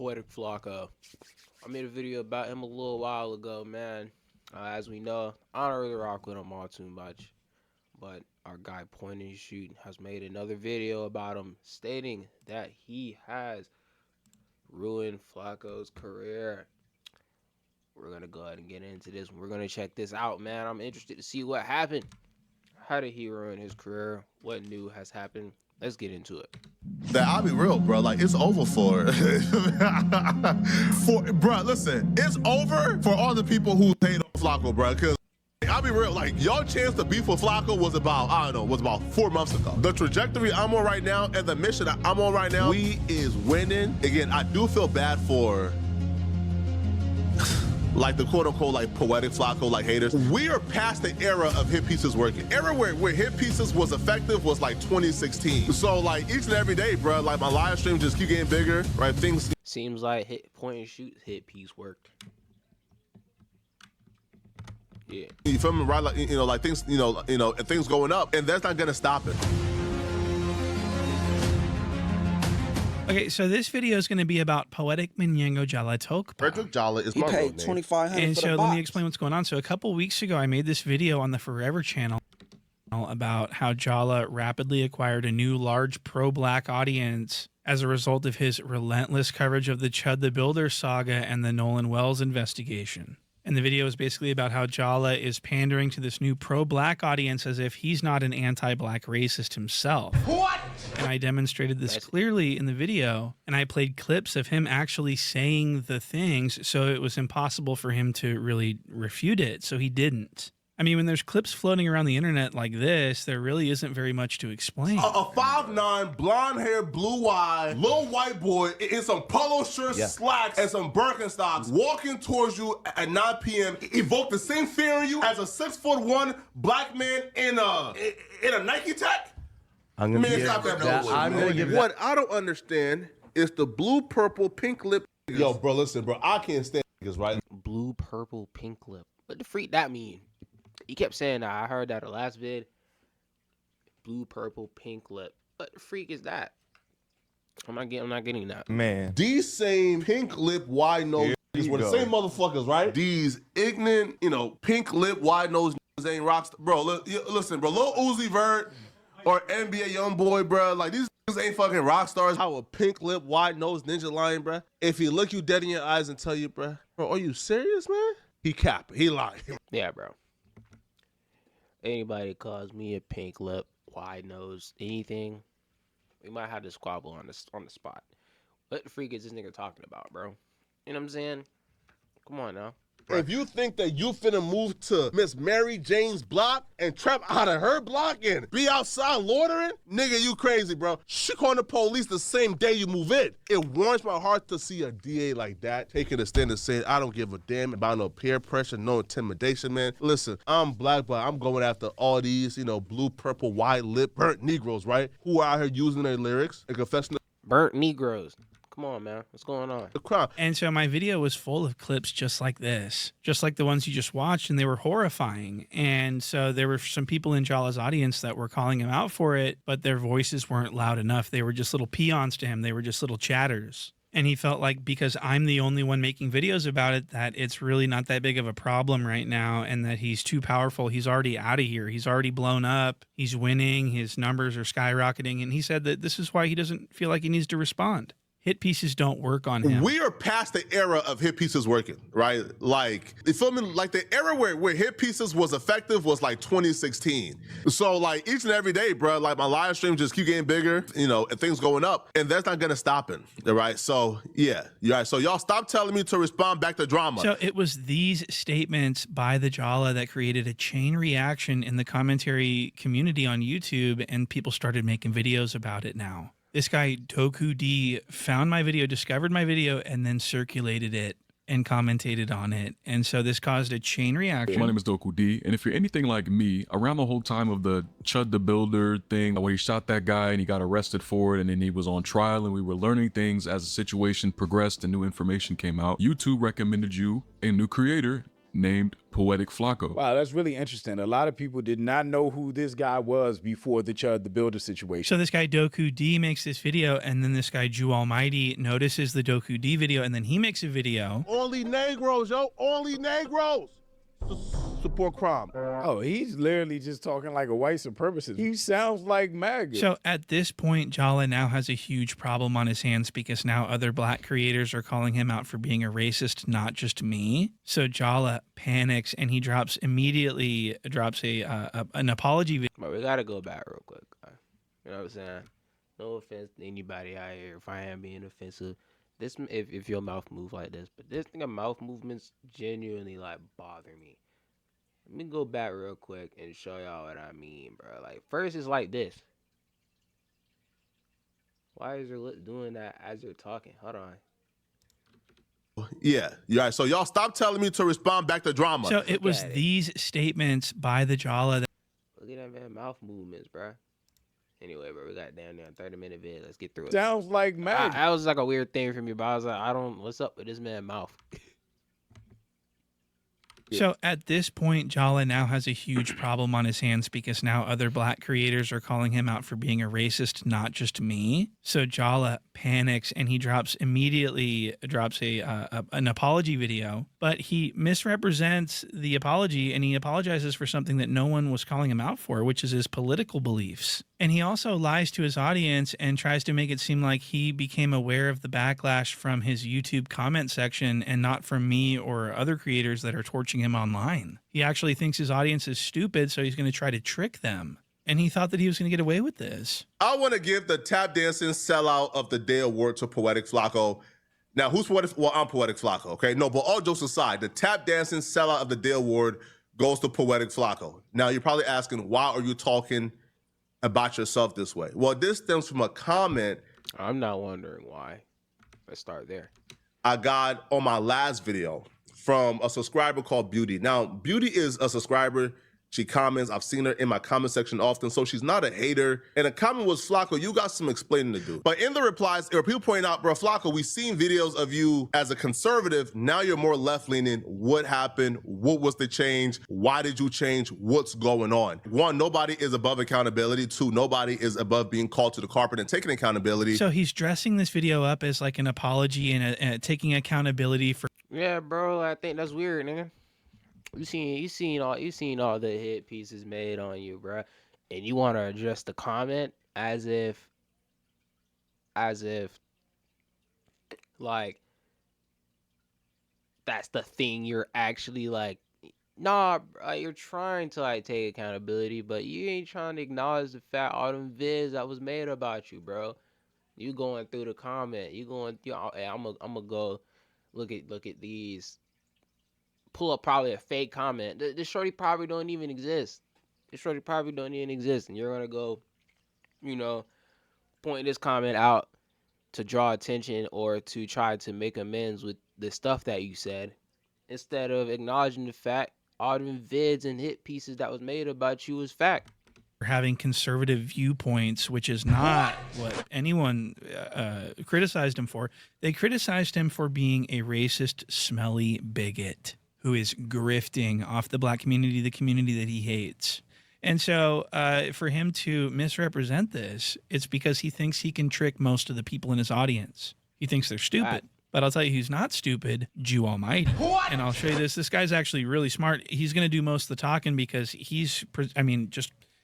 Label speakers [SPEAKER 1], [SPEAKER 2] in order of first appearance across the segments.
[SPEAKER 1] Poetik Flakko. I made a video about him a little while ago, man. As we know, I don't really rock with him all too much, but our guy Point and Shoot has made another video about him, stating that he has ruined Flakko's career. We're gonna go ahead and get into this. We're gonna check this out, man. I'm interested to see what happened. How did he ruin his career? What new has happened? Let's get into it.
[SPEAKER 2] That I'll be real, bro. Like, it's over for bro. Listen, it's over for all the people who hate on Flakko, bro. Because I'll be real, like, your chance to beef with Flakko was about, I don't know, was about 4 months ago. The trajectory I'm on right now and the mission that I'm on right now, we is winning. Again, I do feel bad for like the quote-unquote like poetic Flakko like haters. We are past the era of hit pieces working. Era where hit pieces was effective was like 2016. So like each and every day, bro, like my live stream just keep getting bigger, right? Things
[SPEAKER 1] seems like Point and Shoot hit piece worked. Yeah,
[SPEAKER 2] you feel me, right? Like, you know, like things, things going up, and that's not gonna stop it.
[SPEAKER 3] Okay, so this video is going to be about Poetik Minyengo Jala Tokpa.
[SPEAKER 2] Frederick Jala is
[SPEAKER 4] He
[SPEAKER 2] my real
[SPEAKER 4] paid
[SPEAKER 2] name.
[SPEAKER 4] $2,500
[SPEAKER 3] And
[SPEAKER 4] for
[SPEAKER 3] so
[SPEAKER 4] the
[SPEAKER 3] let me
[SPEAKER 4] box.
[SPEAKER 3] explain what's going on. So a couple weeks ago, I made this video on the Forever channel about how Jala rapidly acquired a new large pro-black audience as a result of his relentless coverage of the Chud the Builder saga and the Nolan Wells investigation. And the video is basically about how Jala is pandering to this new pro-black audience as if he's not an anti-black racist himself. What? And I demonstrated this clearly in the video, and I played clips of him actually saying the things, so it was impossible for him to really refute it, so he didn't. I mean, when there's clips floating around the internet like this, there really isn't very much to explain.
[SPEAKER 2] A 5'9", blonde hair, blue eye, little white boy in some polo shirts, slacks, and some Birkenstocks walking towards you at 9 p.m. evoke the same fear in you as a 6'1" black man in a Nike Tech?
[SPEAKER 5] I'm gonna
[SPEAKER 2] What I don't understand is the blue, purple, pink lip. Yo, bro, listen, bro, I can't stand niggas, right?
[SPEAKER 1] Blue, purple, pink lip. What the freak that mean? He kept saying that. I heard that the last vid. Blue, purple, pink lip. What the freak is that? I'm not getting that.
[SPEAKER 5] Man.
[SPEAKER 2] These same pink lip, wide nose niggas were the same motherfuckers, right? These ignorant, pink lip, wide nose niggas ain't rocks. Bro, listen, bro, Lil Uzi Vert or NBA Youngboy, bro, like these niggas ain't fucking rock stars. How a pink lip, wide nose ninja lion, bro. If he look you dead in your eyes and tell you, bro, are you serious, man? He capping. He lying.
[SPEAKER 1] Yeah, bro. Anybody calls me a pink lip, wide nose, anything, we might have to squabble on the spot. What the freak is this nigga talking about, bro? You know what I'm saying? Come on now.
[SPEAKER 2] If you think that you finna move to Miss Mary Jane's block and trap out of her block and be outside loitering, nigga, you crazy, bro. She calling the police the same day you move in. It warms my heart to see a DA like that taking a stand and saying, I don't give a damn about no peer pressure, no intimidation, man. Listen, I'm black, but I'm going after all these, blue, purple, white lip, burnt Negroes, right? Who are out here using their lyrics and confessing.
[SPEAKER 1] Burnt Negroes. Come on, man. What's going on?
[SPEAKER 2] The crowd.
[SPEAKER 3] And so my video was full of clips just like this, just like the ones you just watched, and they were horrifying. And so there were some people in Jala's audience that were calling him out for it, but their voices weren't loud enough. They were just little peons to him. They were just little chatters. And he felt like because I'm the only one making videos about it, that it's really not that big of a problem right now and that he's too powerful. He's already out of here. He's already blown up. He's winning. His numbers are skyrocketing. And he said that this is why he doesn't feel like he needs to respond. Hit pieces don't work on him.
[SPEAKER 2] We are past the era of hit pieces working, right? Like, you feel me? Like the era where hit pieces was effective was like 2016. So like each and every day, bro, like my live stream just keep getting bigger, and things going up, and that's not gonna stop it, right? So yeah, you're right. So y'all stop telling me to respond back to drama.
[SPEAKER 3] So it was these statements by the Jala that created a chain reaction in the commentary community on YouTube, and people started making videos about it now. This guy, Doku D, found my video, discovered my video, and then circulated it and commentated on it. And so this caused a chain reaction.
[SPEAKER 6] My name is Doku D, and if you're anything like me, around the whole time of the Chud the Builder thing, where he shot that guy and he got arrested for it, and then he was on trial, and we were learning things as the situation progressed and new information came out, YouTube recommended you a new creator named Poetik Flakko.
[SPEAKER 4] Wow, that's really interesting. A lot of people did not know who this guy was before the Chud the Builder situation.
[SPEAKER 3] So this guy Doku D makes this video, and then this guy Jew Almighty notices the Doku D video, and then he makes a video.
[SPEAKER 2] Only Negroes, yo. Only Negroes support crime.
[SPEAKER 4] Oh, he's literally just talking like a white supremacist. He sounds like MAGA.
[SPEAKER 3] So at this point, Jala now has a huge problem on his hands because now other black creators are calling him out for being a racist, not just me. So Jala panics and he immediately drops an apology video.
[SPEAKER 1] But we gotta go back real quick. You know what I'm saying? No offense to anybody out here if I am being offensive. This if your mouth move like this, but this thing of mouth movements genuinely like bother me. Let me go back real quick and show y'all what I mean, bro. Like first it's like this. Why is your lip doing that as you're talking? Hold on.
[SPEAKER 2] Yeah. So y'all stop telling me to respond back to drama.
[SPEAKER 3] So it was these statements by the Jala that
[SPEAKER 1] Look at that man mouth movements, bro. Anyway, bro, we got down there 30-minute vid. Let's get through it.
[SPEAKER 4] Sounds like MAGA.
[SPEAKER 1] That was like a weird thing for me, but I was like, what's up with this man's mouth?
[SPEAKER 3] So at this point, Jala now has a huge problem on his hands because now other black creators are calling him out for being a racist, not just me. So Jala panics and he immediately drops an apology video, but he misrepresents the apology and he apologizes for something that no one was calling him out for, which is his political beliefs. And he also lies to his audience and tries to make it seem like he became aware of the backlash from his YouTube comment section and not from me or other creators that are torching him online. He actually thinks his audience is stupid, so he's going to try to trick them. And he thought that he was going to get away with this.
[SPEAKER 2] I want to give the tap dancing sellout of the day award to Poetik Flakko. Now, who's Poetik? Well, I'm Poetik Flakko, okay? No, but all jokes aside, the tap dancing sellout of the day award goes to Poetik Flakko. Now, you're probably asking, why are you talking about yourself this way? Well, this stems from a comment.
[SPEAKER 1] I'm not wondering why. Let's start there.
[SPEAKER 2] I got on my last video from a subscriber called Beauty. Now, Beauty is a subscriber. She comments. I've seen her in my comment section often, so she's not a hater. And the comment was, Flakko, you got some explaining to do. But in the replies, there were people pointing out, bro, Flakko, we've seen videos of you as a conservative. Now you're more left-leaning. What happened? What was the change? Why did you change? What's going on? One, nobody is above accountability. Two, nobody is above being called to the carpet and taking accountability.
[SPEAKER 3] So he's dressing this video up as like an apology and taking accountability for.
[SPEAKER 1] Yeah, bro, I think that's weird, nigga. You seen all the hit pieces made on you, bro, and you want to address the comment as if like that's the thing you're actually like. Nah, bro, you're trying to like take accountability, but you ain't trying to acknowledge the fact all them vids that was made about you, bro. You going through the comment, hey, I'm gonna go look at these. Pull up probably a fake comment. This shorty probably don't even exist. And you're gonna go, point this comment out to draw attention or to try to make amends with the stuff that you said, instead of acknowledging the fact all them vids and hit pieces that was made about you is fact.
[SPEAKER 3] Having conservative viewpoints, which is not what anyone criticized him for. They criticized him for being a racist, smelly bigot who is grifting off the black community, the community that he hates. And so for him to misrepresent this, it's because he thinks he can trick most of the people in his audience. He thinks they're stupid. But I'll tell you who's not stupid, Jew Almighty. What? And I'll show you this. This guy's actually really smart. He's going to do most of the talking because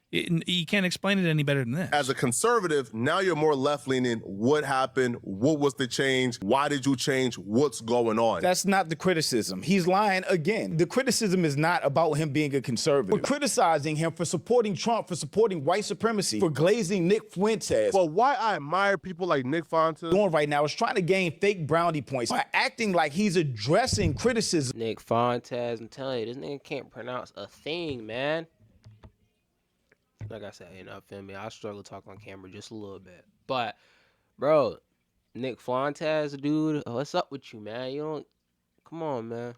[SPEAKER 3] you can't explain it any better than this.
[SPEAKER 2] As a conservative, now you're more left-leaning. What happened? What was the change? Why did you change? What's going on?
[SPEAKER 4] That's not the criticism. He's lying again. The criticism is not about him being a conservative. We're criticizing him for supporting Trump, for supporting white supremacy, for glazing Nick Fuentes.
[SPEAKER 2] Well, why I admire people like Nick Fuentes
[SPEAKER 4] doing right now is trying to gain fake brownie points by acting like he's addressing criticism.
[SPEAKER 1] Nick Fuentes, I'm telling you, this nigga can't pronounce a thing, man. Like I said, feel me? I struggle to talk on camera just a little bit. But, bro, Nick Fuentes, dude, what's up with you, man? Come on, man.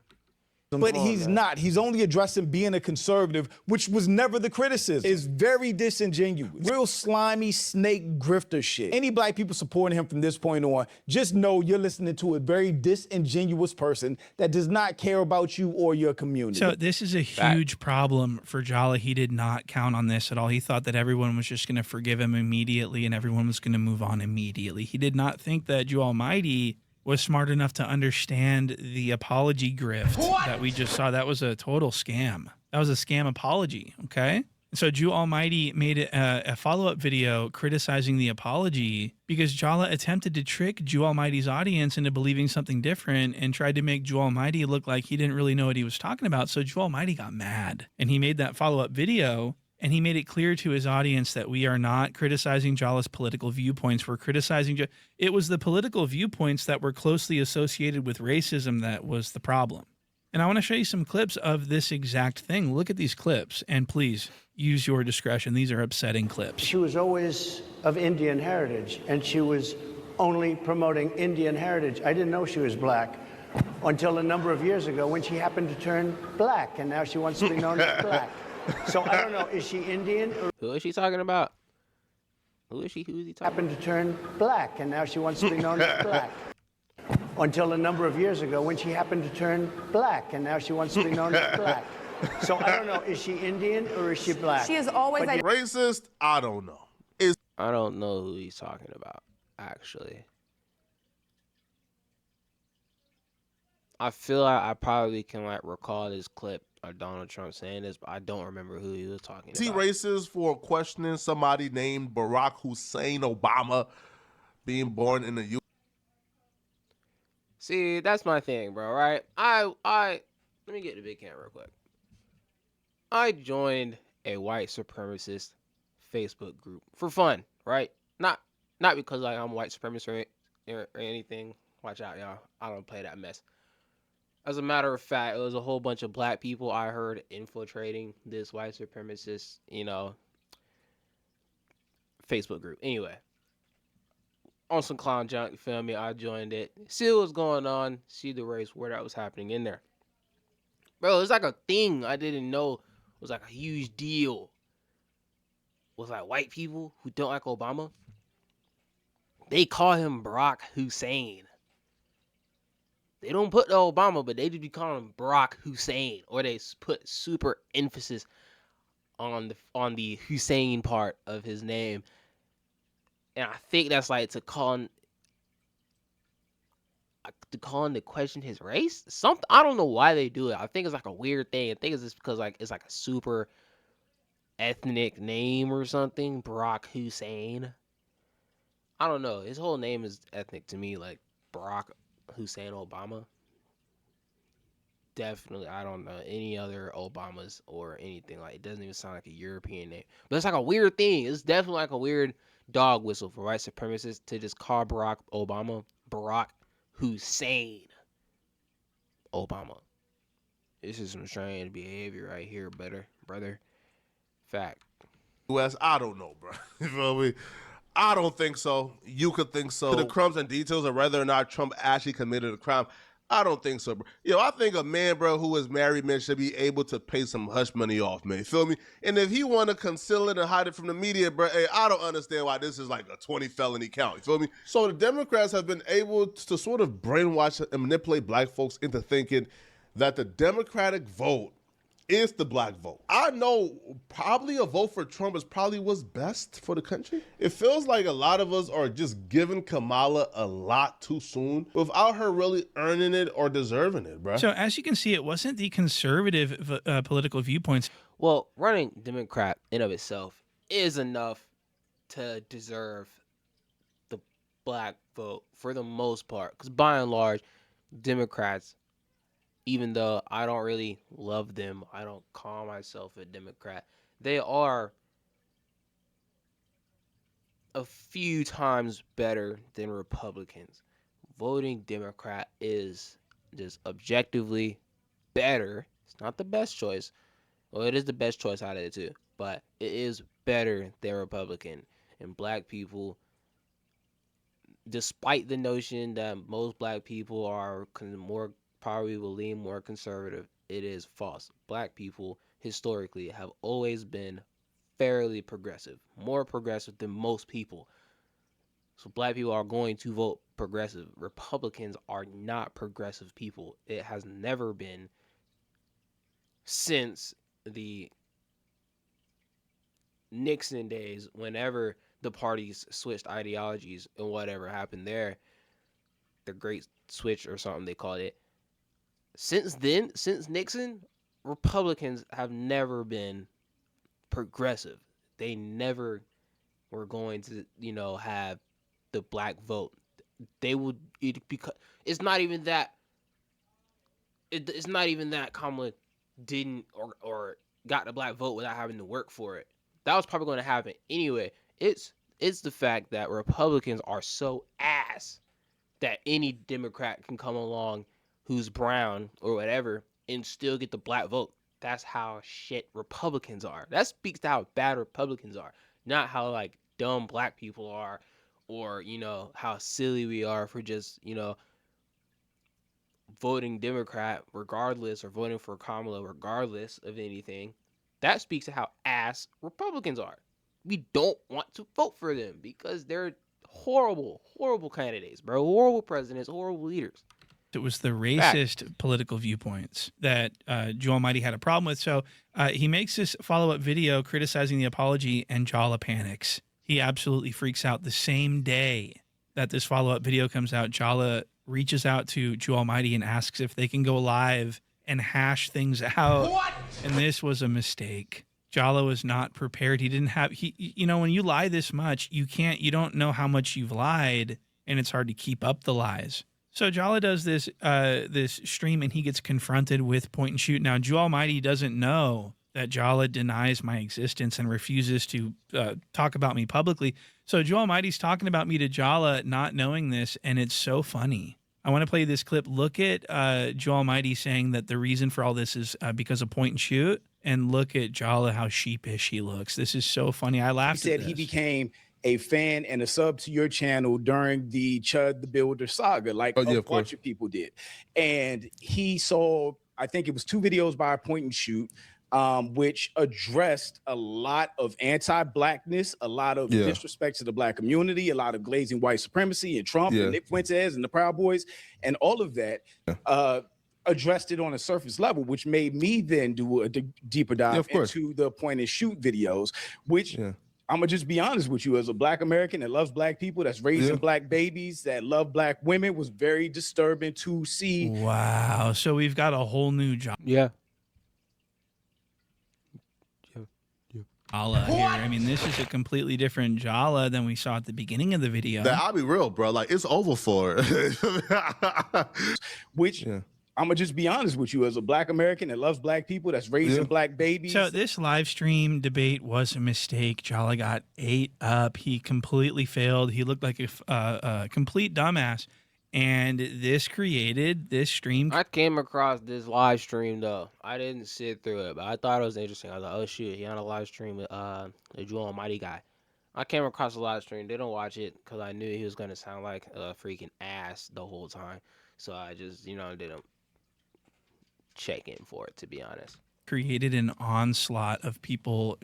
[SPEAKER 4] But
[SPEAKER 1] Come on,
[SPEAKER 4] he's
[SPEAKER 1] man.
[SPEAKER 4] not. He's only addressing being a conservative, which was never the criticism. It's very disingenuous. Real slimy snake grifter shit. Any black people supporting him from this point on, just know you're listening to a very disingenuous person that does not care about you or your community.
[SPEAKER 3] So this is a huge problem for Jala. He did not count on this at all. He thought that everyone was just going to forgive him immediately and everyone was going to move on immediately. He did not think that Jew Almighty was smart enough to understand the apology grift that we just saw. That was a total scam. That was a scam apology, okay? So Jew Almighty made a follow-up video criticizing the apology because Jala attempted to trick Jew Almighty's audience into believing something different and tried to make Jew Almighty look like he didn't really know what he was talking about. So Jew Almighty got mad and he made that follow-up video. And he made it clear to his audience that we are not criticizing Jala's political viewpoints. We're criticizing... It was the political viewpoints that were closely associated with racism that was the problem. And I want to show you some clips of this exact thing. Look at these clips, and please use your discretion. These are upsetting clips.
[SPEAKER 5] She was always of Indian heritage, and she was only promoting Indian heritage. I didn't know she was black until a number of years ago when she happened to turn black, and now she wants to be known as black. So I don't know, is she Indian or
[SPEAKER 1] Who is she talking about? Who is she? Who is he talking
[SPEAKER 5] happened to turn black, and now she wants to be known as black? Until a number of years ago when she happened to turn black, and now she wants to be known as black. So I don't know, is she Indian or is she black?
[SPEAKER 7] She is always
[SPEAKER 2] Racist? I don't know.
[SPEAKER 1] I don't know who he's talking about, actually. I feel like I probably can like recall this clip of Donald Trump saying this, but I don't remember who he was talking
[SPEAKER 2] Is he
[SPEAKER 1] about.
[SPEAKER 2] racist for questioning somebody named Barack Hussein Obama being born in the U.S.?
[SPEAKER 1] See, that's my thing, bro, right? Let me get the big camera real quick. I joined a white supremacist Facebook group for fun, right? Not because like I'm white supremacist or anything. Watch out, y'all. I don't play that mess. As a matter of fact, it was a whole bunch of black people I heard infiltrating this white supremacist, Facebook group. Anyway, on some clown junk, you feel me? I joined it. See what was going on. See the race war that was happening in there. Bro, it's like a thing I didn't know was like a huge deal. Was like white people who don't like Obama. They call him Barack Hussein. They don't put the Obama, but they just be calling him Barack Hussein, or they put super emphasis on the Hussein part of his name. And I think that's like to question his race. Something, I don't know why they do it. I think it's like a weird thing. I think it's just because like it's like a super ethnic name or something. Barack Hussein. I don't know. His whole name is ethnic to me, like Barack Hussein Obama. Definitely, I don't know any other Obamas or anything. Like, it doesn't even sound like a European name. But it's like a weird thing. It's definitely like a weird dog whistle for white supremacists to just call Barack Obama Barack Hussein Obama. This is some strange behavior right here, brother. Fact.
[SPEAKER 2] U.S. I don't know, bro. You feel me? I don't think so. You could think so. The crumbs and details of whether or not Trump actually committed a crime, I don't think so, bro. I think a man, bro, who is married, man, should be able to pay some hush money off, man. You feel me? And if he want to conceal it and hide it from the media, bro, hey, I don't understand why this is like a 20 felony count. You feel me? So the Democrats have been able to sort of brainwash and manipulate black folks into thinking that the Democratic vote is the black vote. I know probably a vote for Trump is probably what's best for the country. It feels like a lot of us are just giving Kamala a lot too soon without her really earning it or deserving it, bro.
[SPEAKER 3] So as you can see, it wasn't the conservative political viewpoints.
[SPEAKER 1] Well, running Democrat in of itself is enough to deserve the black vote for the most part. Because by and large, Democrats, even though I don't really love them, I don't call myself a Democrat, they are a few times better than Republicans. Voting Democrat is just objectively better. It's not the best choice. Well, it is the best choice out of the two, but it is better than Republican. And black people, despite the notion that most black people are more probably will lean more conservative, it is false. Black people historically have always been fairly progressive, more progressive than most people. So black people are going to vote progressive. Republicans are not progressive people. It has never been since the Nixon days, whenever the parties switched ideologies and whatever happened there, the great switch or something they called it. Since then, since Nixon, Republicans have never been progressive. They never were going to, have the black vote. They would, because it's not even that. It's not even that Kamala didn't or got the black vote without having to work for it. That was probably going to happen anyway. It's the fact that Republicans are so ass that any Democrat can come along who's brown or whatever and still get the black vote. That's how shit Republicans are. That speaks to how bad Republicans are, not how like dumb black people are, or how silly we are for just voting Democrat regardless, or voting for Kamala regardless of anything. That speaks to how ass Republicans are. We don't want to vote for them because they're horrible, horrible candidates, bro. Horrible presidents, horrible leaders.
[SPEAKER 3] It was the racist political viewpoints that Joe Almighty had a problem with. So he makes this follow-up video criticizing the apology, and Jala panics. He absolutely freaks out. The same day that this follow-up video comes out, Jala reaches out to Joe Almighty and asks if they can go live and hash things out. What? And this was a mistake. Jala was not prepared. He didn't have, when you lie this much, you don't know how much you've lied, and it's hard to keep up the lies. So Jala does this stream, and he gets confronted with point and shoot. Now, Joe Almighty doesn't know that Jala denies my existence and refuses to talk about me publicly. So Joe Almighty's talking about me to Jala, not knowing this, and it's so funny. I want to play this clip. Look at Joe Almighty saying that the reason for all this is because of point and shoot, and look at Jala, how sheepish he looks. This is so funny. I laughed at this.
[SPEAKER 4] He became a fan and a sub to your channel during the Chud the Builder saga, like a bunch of people did. And he saw, I think it was 2 videos by Point and Shoot, which addressed a lot of anti-blackness, a lot of disrespect to the black community, a lot of glazing white supremacy and Trump and Nick Fuentes and the Proud Boys, and all of that. Addressed it on a surface level, which made me then do a deeper dive into the Point and Shoot videos, which I'm gonna just be honest with you, as a black American that loves black people, that's raising black babies, that love black women, was very disturbing to see.
[SPEAKER 3] Wow. So we've got a whole new Jala here. I mean, this is a completely different Jala than we saw at the beginning of the video.
[SPEAKER 2] I'll be real, bro. Like, it's over for it.
[SPEAKER 4] Which I'm gonna just be honest with you, as a black American that loves black people, that's raising black babies.
[SPEAKER 3] So this live stream debate was a mistake. Jala got ate up. He completely failed. He looked like a complete dumbass. And this created this stream.
[SPEAKER 1] I came across this live stream though. I didn't sit through it, but I thought it was interesting. I was like, oh shit, he on a live stream with the Joe Almighty guy. I came across a live stream. Didn't watch it because I knew he was gonna sound like a freaking ass the whole time. So I just, didn't check in for it, to be honest.
[SPEAKER 3] Created an onslaught of people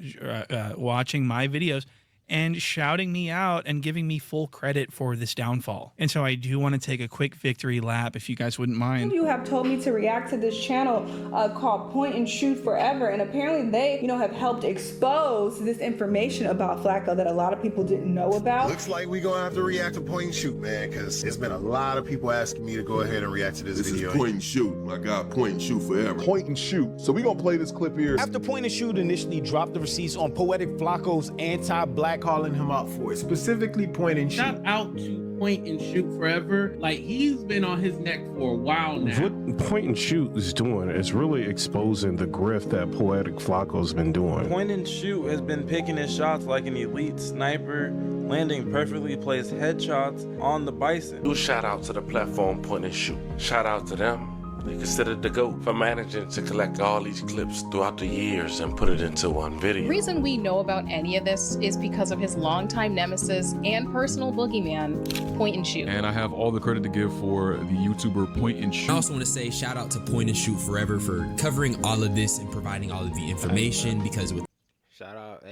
[SPEAKER 3] watching my videos and shouting me out and giving me full credit for this downfall. And so I do want to take a quick victory lap, if you guys wouldn't mind.
[SPEAKER 7] You have told me to react to this channel called Point and Shoot Forever, and apparently they, have helped expose this information about Flakko that a lot of people didn't know about.
[SPEAKER 8] Looks like we're gonna have to react to Point and Shoot, man, because there's been a lot of people asking me to go ahead and react to this video.
[SPEAKER 9] This is Point and Shoot, my guy, Point and Shoot Forever.
[SPEAKER 2] Point and Shoot. So we're gonna play this clip here.
[SPEAKER 4] After Point and Shoot initially dropped the receipts on Poetik Flakko's anti-black,
[SPEAKER 8] calling him out for it, specifically Point and Shoot.
[SPEAKER 10] Shout out to Point and Shoot Forever. Like, he's been on his neck for a while now.
[SPEAKER 11] What Point and Shoot is doing is really exposing the grift that Poetik Flakko's been doing.
[SPEAKER 12] Point and Shoot has been picking his shots like an elite sniper, landing perfectly placed headshots on the bison.
[SPEAKER 13] Do shout out to the platform Point and Shoot. Shout out to them. considered the GOAT for managing to collect all these clips throughout the years and put it into one video.
[SPEAKER 14] The reason we know about any of this is because of his longtime nemesis and personal boogeyman, Point and Shoot.
[SPEAKER 6] And I have all the credit to give for the YouTuber Point and Shoot.
[SPEAKER 15] I also want to say shout out to Point and Shoot Forever for covering all of this and providing all of the information, because with
[SPEAKER 1] Shout out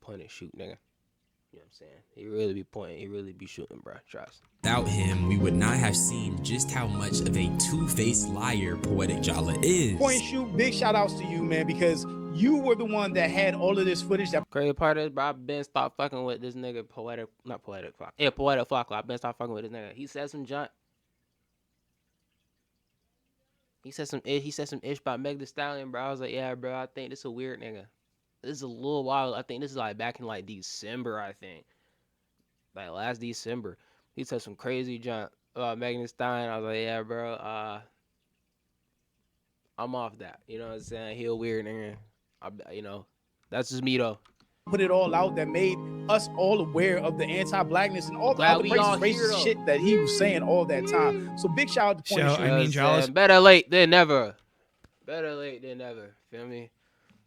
[SPEAKER 1] Point and Shoot, nigga. You know what I'm saying? He really be pointing, he really be shooting, bro. Trust.
[SPEAKER 15] without him, we would not have seen just how much of a two-faced liar Poetik Jala is.
[SPEAKER 4] Point and Shoot, big shout outs to you, man, because you were the one that had all of this footage. That
[SPEAKER 1] crazy part is, bro, I've been stopped fucking with this nigga Poetik, not Poetik Flakko. Yeah, Poetik Flakko. I've been stopped fucking with this nigga. He said some junk. He said some ish about Meg Thee Stallion, bro. I was like, yeah, bro, I think this is a weird nigga. This is a little while. I think this is like back in like December, I think. Like last December. He said some crazy junk about Meg Thee Stallion. I was like, yeah, bro, I'm off that. You know what I'm saying? He a weird nigga. You know, that's just me though.
[SPEAKER 4] Put it all out that made us all aware of the anti-blackness and all the other racist shit that he was saying all that time. So big shout out to Point and Shoot.
[SPEAKER 3] I mean, Jala's
[SPEAKER 1] better late than never. Better late than never. Feel me?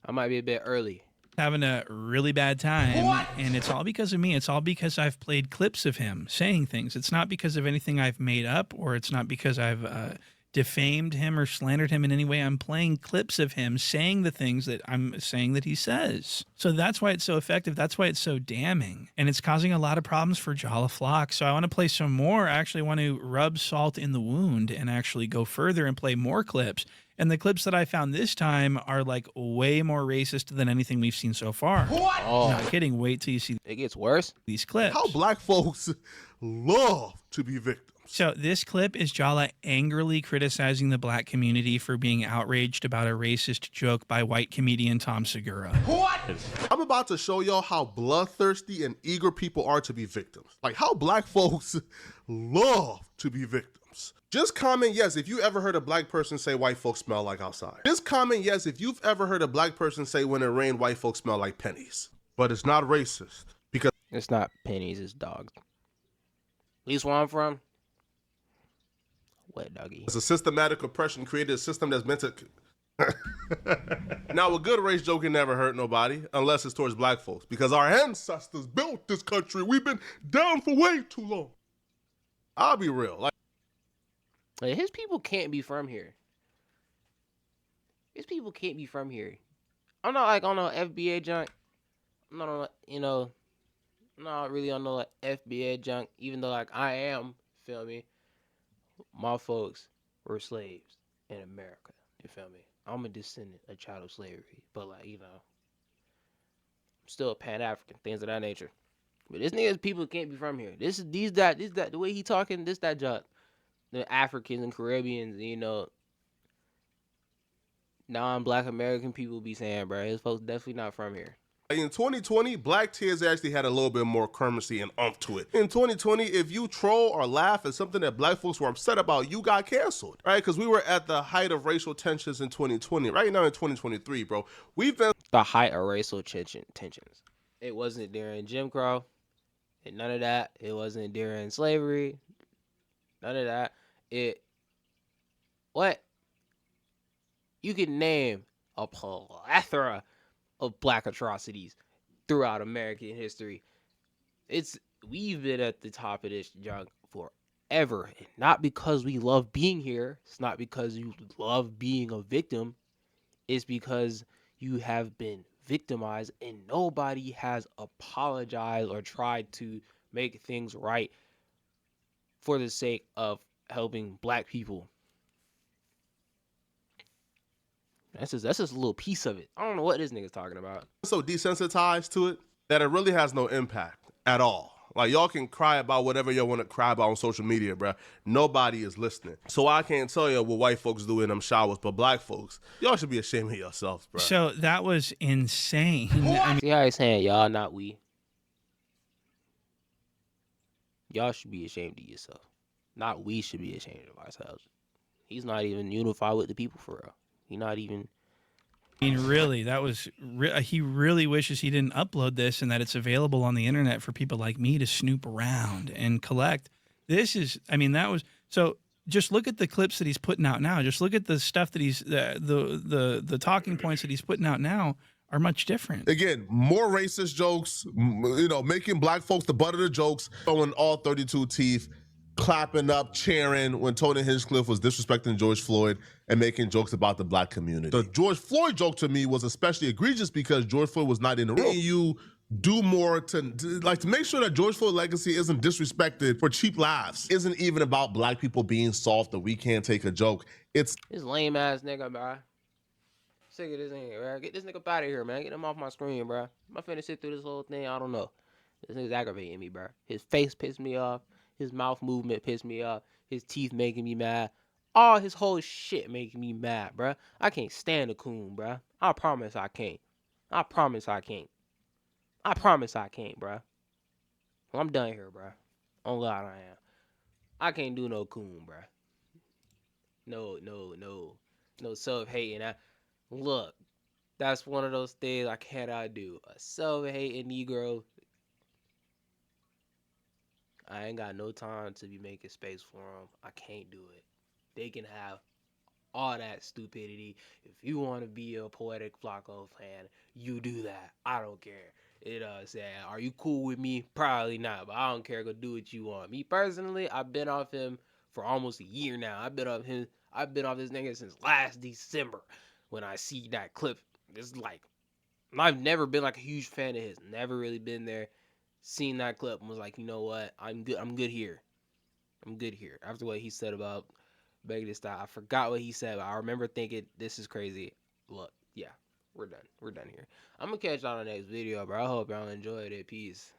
[SPEAKER 1] I might be a bit early.
[SPEAKER 3] Having a really bad time, and it's all because of me. It's all because I've played clips of him saying things. It's not because of anything I've made up, or it's not because I've defamed him or slandered him in any way. I'm playing clips of him saying the things that I'm saying that he says. So that's why it's so effective. That's why it's so damning. And it's causing a lot of problems for Jala Flock. So I want to play some more. I actually want to rub salt in the wound and actually go further and play more clips. And the clips that I found this time are like way more racist than anything we've seen so far. What?
[SPEAKER 1] Oh.
[SPEAKER 3] Not kidding. Wait till you see
[SPEAKER 1] it gets worse.
[SPEAKER 3] These clips.
[SPEAKER 2] How black folks love to be victims.
[SPEAKER 3] So this clip is Jala angrily criticizing the black community for being outraged about a racist joke by white comedian Tom Segura.
[SPEAKER 2] What? I'm about to show y'all how bloodthirsty and eager people are to be victims. Like how black folks love to be victims. Just comment yes if you ever heard a black person say white folks smell like outside. Just comment yes if you've ever heard a black person say when it rained white folks smell like pennies. But it's not racist because
[SPEAKER 1] it's not pennies, it's dogs. At least where I'm from. Wet doggy.
[SPEAKER 2] It's a systematic oppression created a system that's meant to Now a good race joke can never hurt nobody unless it's towards black folks because our ancestors built this country. We've been down for way too long. I'll be real. Like
[SPEAKER 1] his people can't be from here. His people can't be from here. I'm not like on no FBA junk. I'm not on, you know, I'm not really on no like FBA junk, even though like I am, feel me? My folks were slaves in America. You feel me? I'm a descendant, a child of slavery. But like, you know, I'm still a Pan-African, things of that nature. But this nigga's people can't be from here. This that the way he talking, that junk. The Africans and Caribbeans, you know, non-black American people be saying, bro, his folks definitely not from here.
[SPEAKER 2] In 2020, black tears actually had a little bit more currency and umph to it. In 2020, if you troll or laugh at something that black folks were upset about, you got canceled, right? Because we were at the height of racial tensions in 2020. Right now in 2023, bro, we've been
[SPEAKER 1] the height of racial tensions. It wasn't during Jim Crow, and none of that. It wasn't during slavery, none of that. You can name a plethora of black atrocities throughout American history. We've been at the top of this junk forever. And not because we love being here. It's not because you love being a victim. It's because you have been victimized and nobody has apologized or tried to make things right for the sake of helping black people. That's just a little piece of it. I don't know what this nigga's talking about.
[SPEAKER 2] So desensitized to it that it really has no impact at all. Like y'all can cry about whatever y'all want to cry about on social media, bro. Nobody is listening. So I can't tell you what white folks do in them showers, but black folks, y'all should be ashamed of yourselves, bro.
[SPEAKER 3] So that was insane. I mean,
[SPEAKER 1] see how he's saying y'all, not we. Y'all should be ashamed of yourself. Not we should be ashamed of ourselves. He's not even unified with the people for real. He not even.
[SPEAKER 3] I mean, really, that was. He really wishes he didn't upload this and that it's available on the internet for people like me to snoop around and collect. This is. I mean, that was. So just look at the clips that he's putting out now. Just look at the stuff that he's the talking points that he's putting out now are much different.
[SPEAKER 2] Again, more racist jokes, you know, making black folks the butt of the jokes, showing all 32 teeth, clapping up, cheering when Tony Hinchcliffe was disrespecting George Floyd and making jokes about the black community. The George Floyd joke to me was especially egregious because George Floyd was not in the room. You do more to make sure that George Floyd legacy isn't disrespected for cheap laughs. Isn't even about black people being soft or we can't take a joke. It's
[SPEAKER 1] This lame ass nigga, bro. Sick of this nigga, bro. Get this nigga up out of here, man. Get him off my screen, bro. Am I finna sit through this whole thing? I don't know. This nigga's aggravating me, bro. His face pissed me off. His mouth movement pissed me off. His teeth making me mad. All his whole shit making me mad, bro. I can't stand the coon, bro. I promise I can't. I promise I can't. I promise I can't, bro. Well, I'm done here, bro. On God I am. I can't do no coon, bro. No self-hating. Look, that's one of those things I cannot do. A self-hating Negro. I ain't got no time to be making space for them. I can't do it. They can have all that stupidity. If you want to be a Poetik Flakko fan, you do that. I don't care. Saying, are you cool with me? Probably not, but I don't care. Go do what you want. Me personally, I've been off him for almost a year now. I've been off this nigga since last December. When I see that clip, it's like, I've never been like a huge fan of his. Never really been there. Seen that clip and was like, you know what? I'm good here. I'm good here. After what he said about begging to stop, I forgot what he said, but I remember thinking, this is crazy. Look, yeah, we're done. We're done here. I'm gonna catch y'all on the next video, bro. I hope y'all enjoyed it. Peace.